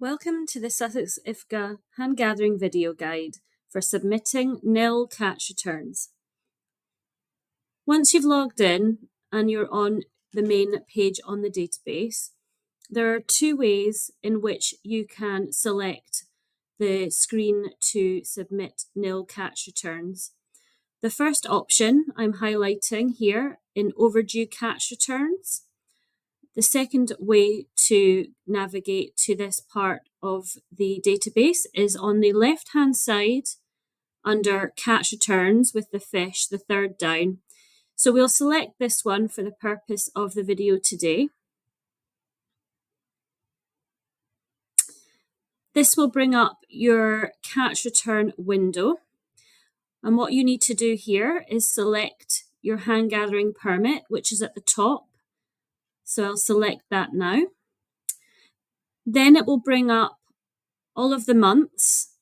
Welcome to the Sussex IFCA hand gathering video guide for submitting NIL Catch Returns. Once you've logged in and you're on the main page on the database, there are two ways in which you can select the screen to submit NIL Catch Returns. The first option I'm highlighting here in Overdue Catch Returns. The second way to navigate to this part of the database is on the left-hand side under Catch Returns with the fish, the third down. So we'll select this one for the purpose of the video today. This will bring up your Catch Return window. And what you need to do here is select your hand gathering permit, which is at the top. So I'll select that now. Then it will bring up all of the months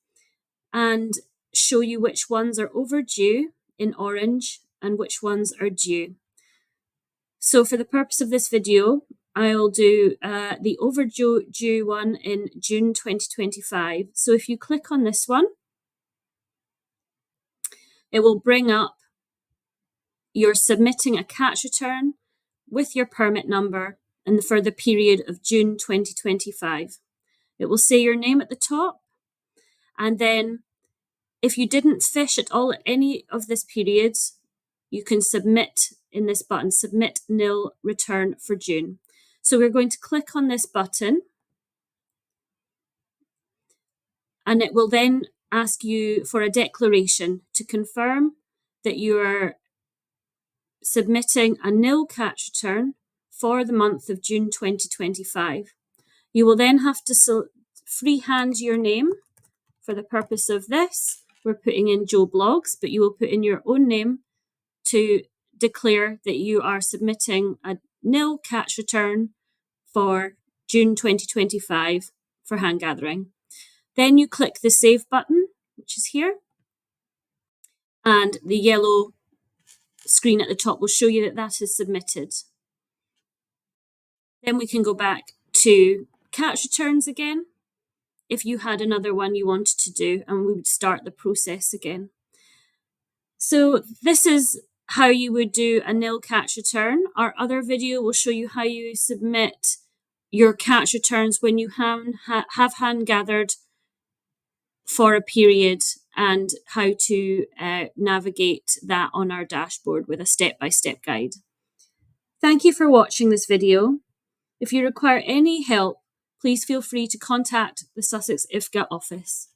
and show you which ones are overdue in orange and which ones are due. So for the purpose of this video, I'll do the overdue one in June 2025. So if you click on this one, it will bring up you're submitting a catch return with your permit number and for the period of June 2025. It will say your name at the top. And then if you didn't fish at all at any of this period, you can submit in this button, Submit NIL Return for June. So we're going to click on this button and it will then ask you for a declaration to confirm that you are submitting a NIL catch return for the month of June 2025. You will then have to freehand your name. For the purpose of this, we're putting in Joe Blogs, but you will put in your own name to declare that you are submitting a NIL catch return for June 2025 for hand gathering. Then you click the Save button, which is here, and the yellow screen at the top will show you that that is submitted. Then we can go back to catch returns again if you had another one you wanted to do, and we would start the process again. So this is how you would do a NIL catch return. Our other video will show you how you submit your catch returns when you have hand gathered for a period and how to navigate that on our dashboard with a step-by-step guide. Thank you for watching this video. If you require any help, please feel free to contact the Sussex IFCA office.